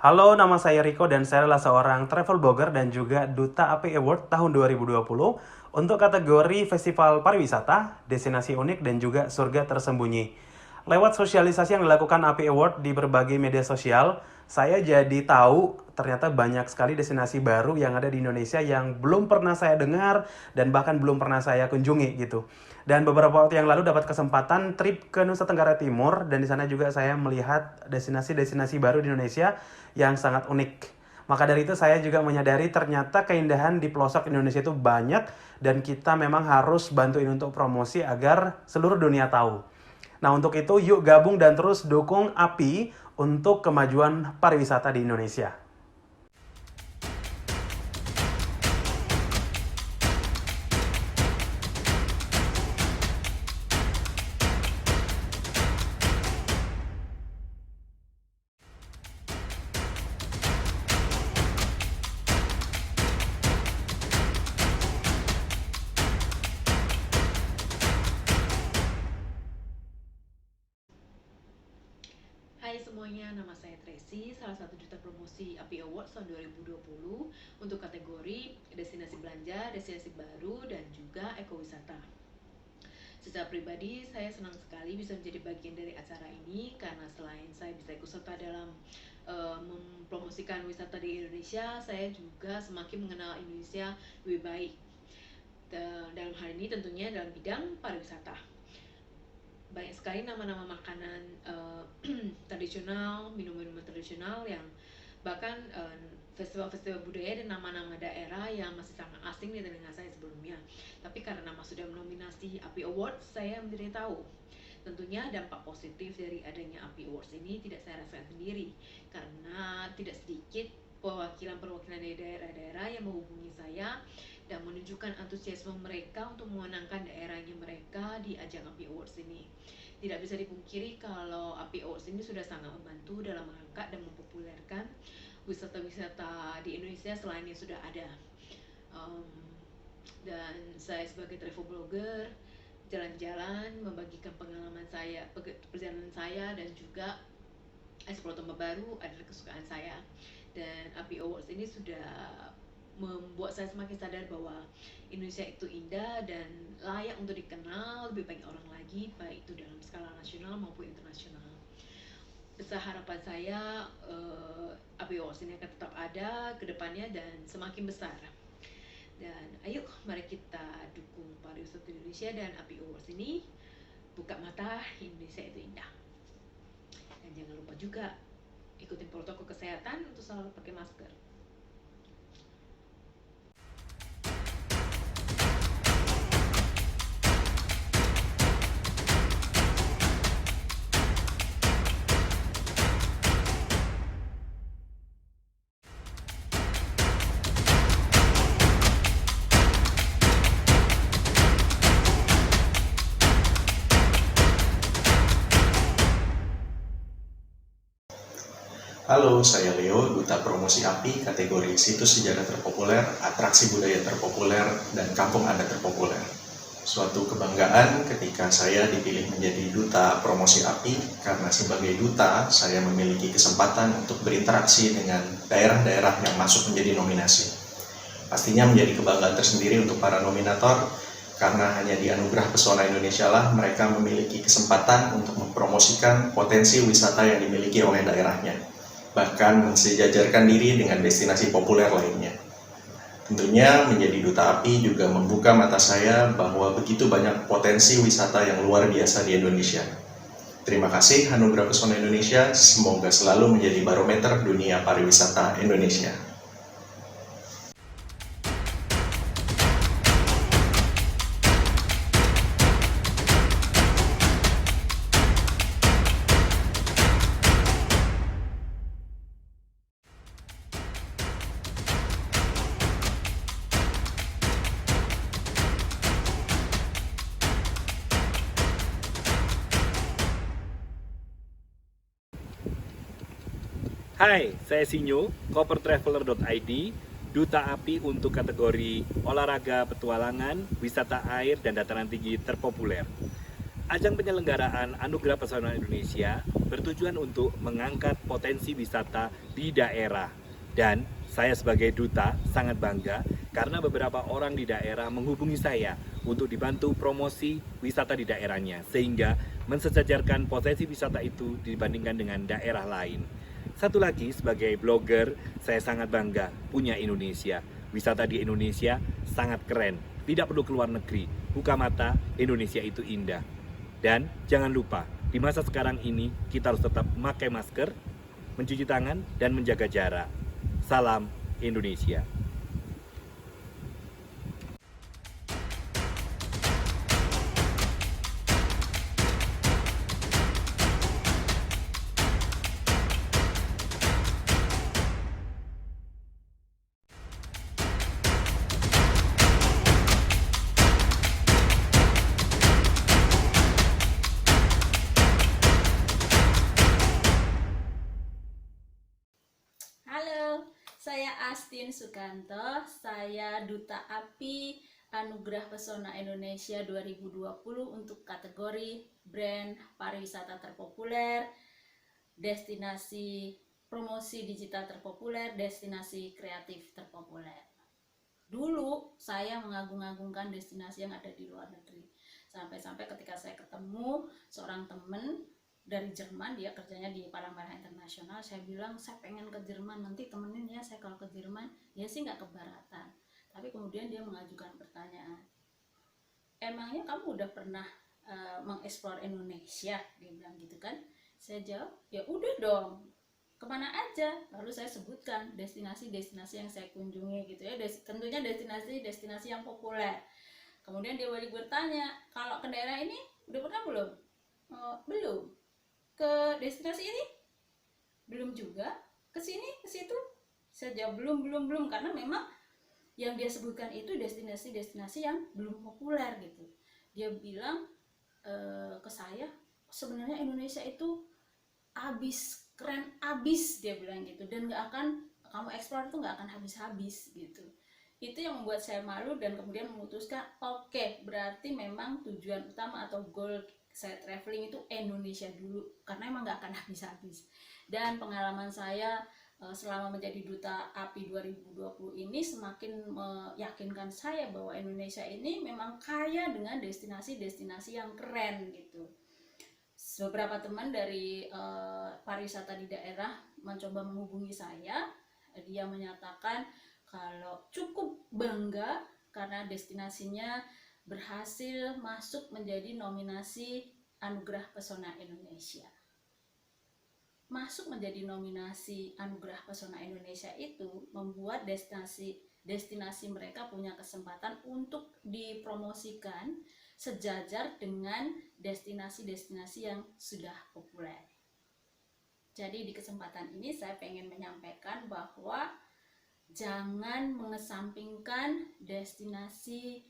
Halo, nama saya Riko dan saya adalah seorang travel blogger dan juga Duta API Award tahun 2020 untuk kategori Festival Pariwisata, Destinasi Unik, dan juga Surga Tersembunyi. Lewat sosialisasi yang dilakukan API Award di berbagai media sosial, saya jadi tahu ternyata banyak sekali destinasi baru yang ada di Indonesia yang belum pernah saya dengar dan bahkan belum pernah saya kunjungi gitu. Dan beberapa waktu yang lalu dapat kesempatan trip ke Nusa Tenggara Timur dan di sana juga saya melihat destinasi-destinasi baru di Indonesia yang sangat unik. Maka dari itu saya juga menyadari ternyata keindahan di pelosok Indonesia itu banyak dan kita memang harus bantuin untuk promosi agar seluruh dunia tahu. Nah, untuk itu yuk gabung dan terus dukung API untuk kemajuan pariwisata di Indonesia. Hai semuanya, nama saya Tracy, salah satu duta promosi API Awards tahun 2020 untuk kategori destinasi belanja, destinasi baru, dan juga ekowisata. Secara pribadi, saya senang sekali bisa menjadi bagian dari acara ini karena selain saya bisa ikut serta dalam mempromosikan wisata di Indonesia, saya juga semakin mengenal Indonesia lebih baik. Dalam hal ini tentunya dalam bidang pariwisata. Banyak sekali nama-nama makanan tradisional, minuman-minuman tradisional yang bahkan festival-festival budaya dan nama-nama daerah yang masih sangat asing di telinga saya sebelumnya. Tapi karena nama sudah menominasi API Awards, saya menjadi tahu. Tentunya dampak positif dari adanya API Awards ini tidak saya rasakan sendiri, karena tidak sedikit perwakilan-perwakilan dari daerah-daerah yang menghubungi saya dan menunjukkan antusiasme mereka untuk memenangkan daerahnya mereka di ajang API Awards ini. Tidak bisa dipungkiri kalau API Awards ini sudah sangat membantu dalam mengangkat dan mempopulerkan wisata-wisata di Indonesia selain yang sudah ada. Dan saya sebagai travel blogger jalan-jalan membagikan pengalaman saya, perjalanan saya, dan juga eksplor tempat baru adalah kesukaan saya. Dan API Awards ini sudah membuat saya semakin sadar bahwa Indonesia itu indah dan layak untuk dikenal lebih banyak orang lagi, baik itu dalam skala nasional maupun internasional. Besar harapan saya API Awards ini akan tetap ada ke depannya dan semakin besar. Dan ayo mari kita dukung pariwisata Indonesia dan API Awards ini. Buka mata, Indonesia itu indah. Dan jangan lupa juga ikutin protokol kesehatan untuk selalu pakai masker. Halo, saya Leo, Duta Promosi API, kategori situs sejarah terpopuler, atraksi budaya terpopuler, dan kampung adat terpopuler. Suatu kebanggaan ketika saya dipilih menjadi Duta Promosi API, karena sebagai Duta, saya memiliki kesempatan untuk berinteraksi dengan daerah-daerah yang masuk menjadi nominasi. Pastinya menjadi kebanggaan tersendiri untuk para nominator, karena hanya di anugerah pesona Indonesia lah mereka memiliki kesempatan untuk mempromosikan potensi wisata yang dimiliki oleh daerahnya, bahkan mensejajarkan diri dengan destinasi populer lainnya. Tentunya menjadi Duta API juga membuka mata saya bahwa begitu banyak potensi wisata yang luar biasa di Indonesia. Terima kasih Anugerah Pesona Indonesia, semoga selalu menjadi barometer dunia pariwisata Indonesia. Hai, saya Sinyo, kopertraveler.id, Duta API untuk kategori olahraga, petualangan, wisata air, dan dataran tinggi terpopuler. Ajang penyelenggaraan Anugerah Pesona Indonesia bertujuan untuk mengangkat potensi wisata di daerah. Dan saya sebagai duta sangat bangga karena beberapa orang di daerah menghubungi saya untuk dibantu promosi wisata di daerahnya, sehingga mensejajarkan potensi wisata itu dibandingkan dengan daerah lain. Satu lagi, sebagai blogger, saya sangat bangga punya Indonesia. Wisata di Indonesia sangat keren, tidak perlu keluar negeri. Buka mata, Indonesia itu indah. Dan jangan lupa, di masa sekarang ini kita harus tetap memakai masker, mencuci tangan, dan menjaga jarak. Salam Indonesia. Halo, saya Astin Sukanto, saya Duta API Anugerah Pesona Indonesia 2020 untuk kategori brand pariwisata terpopuler, destinasi promosi digital terpopuler, destinasi kreatif terpopuler. Dulu saya mengagung-agungkan destinasi yang ada di luar negeri. Sampai-sampai ketika saya ketemu seorang teman dari Jerman, dia kerjanya di Palang Merah Internasional, saya bilang saya pengen ke Jerman, nanti temenin ya saya kalau ke Jerman. Dia sih nggak keberatan, tapi kemudian dia mengajukan pertanyaan, emangnya kamu udah pernah mengeksplor Indonesia? Dia bilang gitu kan. Saya jawab, ya udah dong, kemana aja? Lalu saya sebutkan destinasi-destinasi yang saya kunjungi gitu ya, tentunya destinasi-destinasi yang populer. Kemudian dia balik bertanya, kalau ke daerah ini udah pernah belum? Belum. Ke destinasi ini belum juga, ke sini, ke situ. Saya jawab belum, karena memang yang dia sebutkan itu destinasi-destinasi yang belum populer gitu. Dia bilang ke saya, sebenarnya Indonesia itu keren abis, dia bilang gitu, dan nggak akan kamu eksplor itu nggak akan habis-habis gitu. Itu yang membuat saya malu dan kemudian memutuskan, oke, berarti memang tujuan utama atau goal saya traveling itu Indonesia dulu, karena emang nggak akan habis-habis. Dan pengalaman saya selama menjadi Duta API 2020 ini semakin meyakinkan saya bahwa Indonesia ini memang kaya dengan destinasi-destinasi yang keren gitu. Beberapa teman dari pariwisata di daerah mencoba menghubungi saya. Dia menyatakan kalau cukup bangga karena destinasinya berhasil masuk menjadi nominasi Anugerah Pesona Indonesia. Masuk menjadi nominasi Anugerah Pesona Indonesia itu membuat destinasi mereka punya kesempatan untuk dipromosikan sejajar dengan destinasi-destinasi yang sudah populer. Jadi di kesempatan ini saya pengen menyampaikan bahwa jangan mengesampingkan destinasi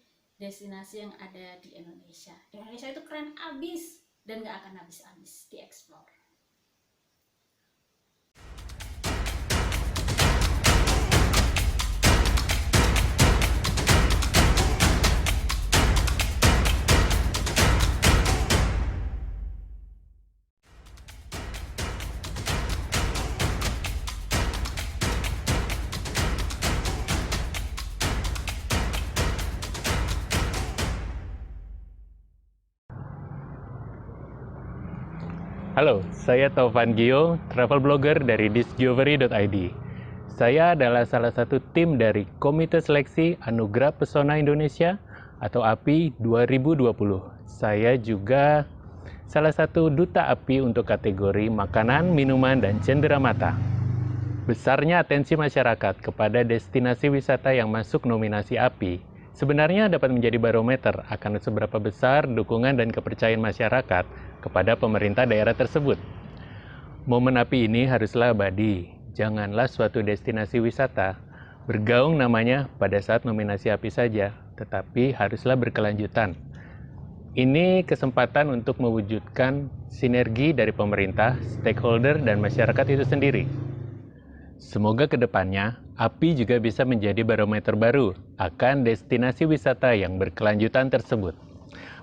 yang ada di Indonesia. Indonesia itu keren abis dan gak akan habis-habis dieksplor. Halo, saya Taufan Gio, travel blogger dari discovery.id. Saya adalah salah satu tim dari Komite Seleksi Anugerah Pesona Indonesia atau API 2020. Saya juga salah satu duta API untuk kategori makanan, minuman, dan cenderamata. Besarnya atensi masyarakat kepada destinasi wisata yang masuk nominasi API sebenarnya dapat menjadi barometer akan seberapa besar dukungan dan kepercayaan masyarakat kepada pemerintah daerah tersebut. Momen API ini haruslah abadi. Janganlah suatu destinasi wisata bergaung namanya pada saat nominasi API saja, tetapi haruslah berkelanjutan. Ini kesempatan untuk mewujudkan sinergi dari pemerintah, stakeholder, dan masyarakat itu sendiri. Semoga ke depannya, API juga bisa menjadi barometer baru akan destinasi wisata yang berkelanjutan tersebut.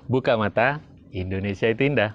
Buka mata, Indonesia itu indah.